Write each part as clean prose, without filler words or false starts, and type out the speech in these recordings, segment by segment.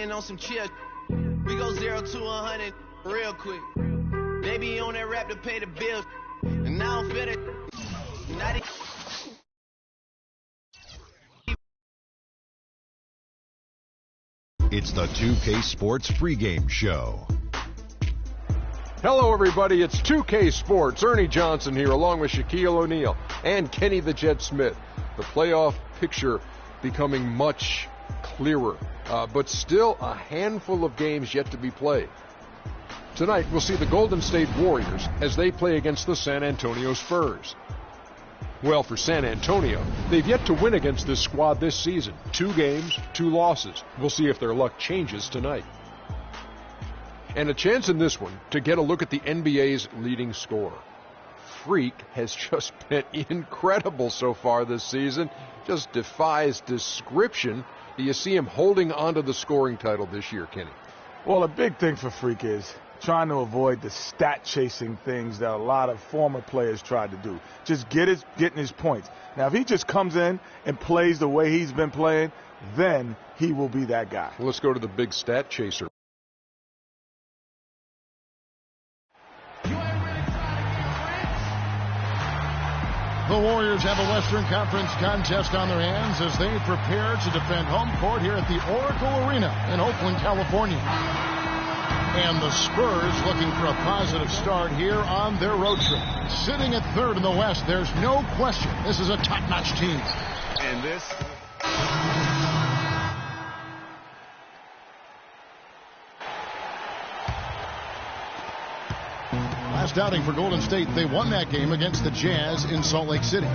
playing on some chill. We go 0 to 100 real quick. They be on that rap to pay the bills. And I don't feel it. Not it. It's the 2K Sports pregame show. Hello, everybody. It's 2K Sports. Ernie Johnson here, along with Shaquille O'Neal and Kenny the Jet Smith. The playoff picture becoming much clearer, but still a handful of games yet to be played. Tonight, we'll see the Golden State Warriors as they play against the San Antonio Spurs. Well, for San Antonio, they've yet to win against this squad this season. 2 games, 2 losses. We'll see if their luck changes tonight. And a chance in this one to get a look at the NBA's leading scorer. Freak has just been incredible so far this season. Just defies description. Do you see him holding onto the scoring title this year, Kenny? Well, a big thing for Freak is trying to avoid the stat-chasing things that a lot of former players tried to do. Just getting his points. Now, if he just comes in and plays the way he's been playing, then he will be that guy. Well, let's go to the big stat chaser. The Warriors have a Western Conference contest on their hands as they prepare to defend home court here at the Oracle Arena in Oakland, California. And the Spurs looking for a positive start here on their road trip. Sitting at third in the West, there's no question this is a top-notch team. And this... Last outing for Golden State, they won that game against the Jazz in Salt Lake City.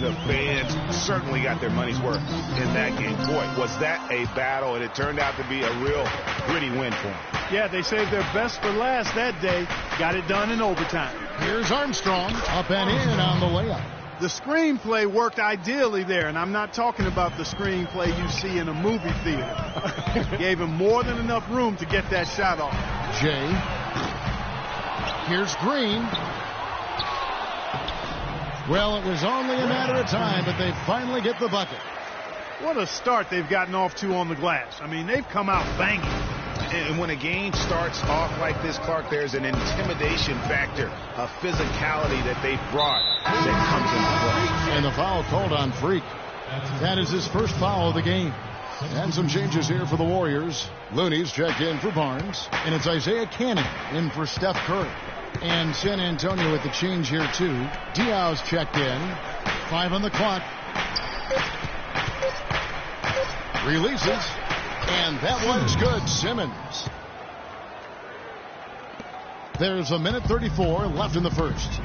The fans certainly got their money's worth in that game. Boy, was that a battle, and it turned out to be a real gritty win for them. Yeah, they saved their best for last that day. Got it done in overtime. Here's Armstrong, up and in on the layup. The screenplay worked ideally there, and I'm not talking about the screenplay you see in a movie theater. Gave him more than enough room to get that shot off. Jay. Here's Green. Well, it was only a matter of time, but they finally get the bucket. What a start they've gotten off to on the glass. I mean, they've come out banging. And when a game starts off like this, Clark, there's an intimidation factor, a physicality that they've brought that comes into play. And the foul called on Freak. That is his first foul of the game. And some changes here for the Warriors. Looney's checked in for Barnes. And it's Isaiah Cannon in for Steph Curry. And San Antonio with the change here, too. Diaw's checked in. 5 on the clock. Releases. And that one's good. Simmons. There's a minute 34 left in the first.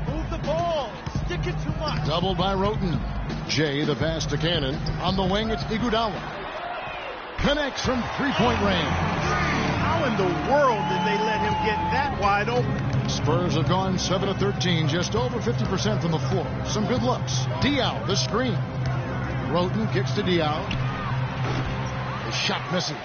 Move the ball. Stick it too much. Doubled by Roten. Jay, the pass to Cannon. On the wing, it's Iguodala. Connects from three-point range. How in the world did they let him get that wide open? Spurs have gone 7 of 13, just over 50% from the floor. Some good looks. Diaw, the screen. Roten kicks to Diaw. The shot misses.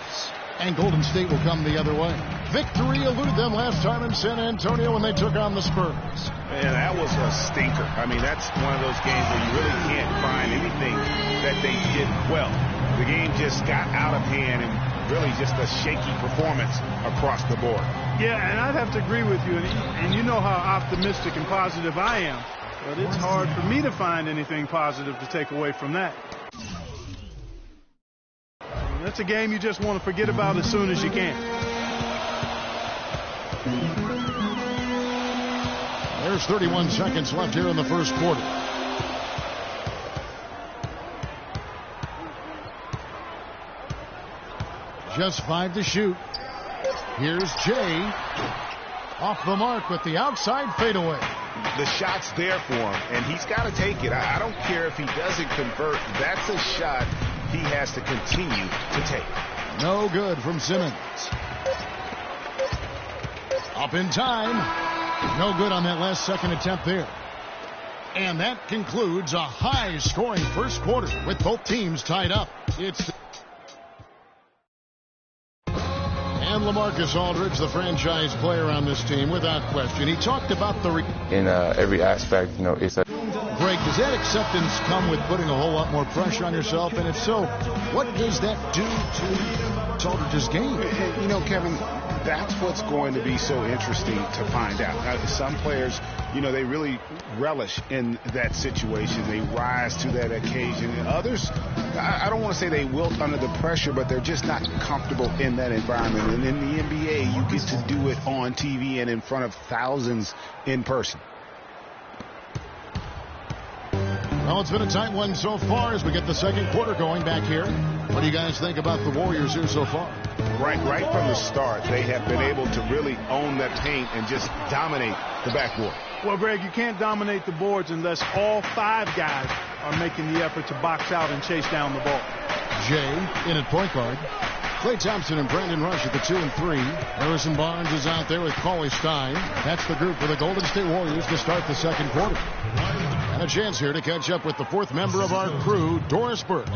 And Golden State will come the other way. Victory eluded them last time in San Antonio when they took on the Spurs. Man, that was a stinker. I mean, that's one of those games where you really can't find anything that they did well. The game just got out of hand and really just a shaky performance across the board. Yeah, and I'd have to agree with you. And you know how optimistic and positive I am. But it's hard for me to find anything positive to take away from that. That's a game you just want to forget about as soon as you can. There's 31 seconds left here in the first quarter. Just 5 to shoot. Here's Jay. Off the mark with the outside fadeaway. The shot's there for him, and he's got to take it. I don't care if he doesn't convert. That's a shot he has to continue to take. No good from Simmons. Up in time. No good on that last second attempt there. And that concludes a high-scoring first quarter with both teams tied up. And LaMarcus Aldridge, the franchise player on this team, without question. He talked about the... In every aspect, it's a... Greg Greg, does that acceptance come with putting a whole lot more pressure on yourself? And if so, what does that do to Aldridge's game? You know, Kevin, that's what's going to be so interesting to find out. Some players, you know, they really relish in that situation. They rise to that occasion. And others, I don't want to say they wilt under the pressure, but they're just not comfortable in that environment. And in the NBA, you get to do it on TV and in front of thousands in person. Well, it's been a tight one so far as we get the second quarter going back here. What do you guys think about the Warriors here so far? Right from the start, they have been able to really own that paint and just dominate the backboard. Well, Greg, you can't dominate the boards unless all 5 guys are making the effort to box out and chase down the ball. Jay in at point guard. Klay Thompson and Brandon Rush at the 2 and 3. Harrison Barnes is out there with Cauley Stein. That's the group for the Golden State Warriors to start the second quarter. And a chance here to catch up with the 4th member of our crew, Doris Burke.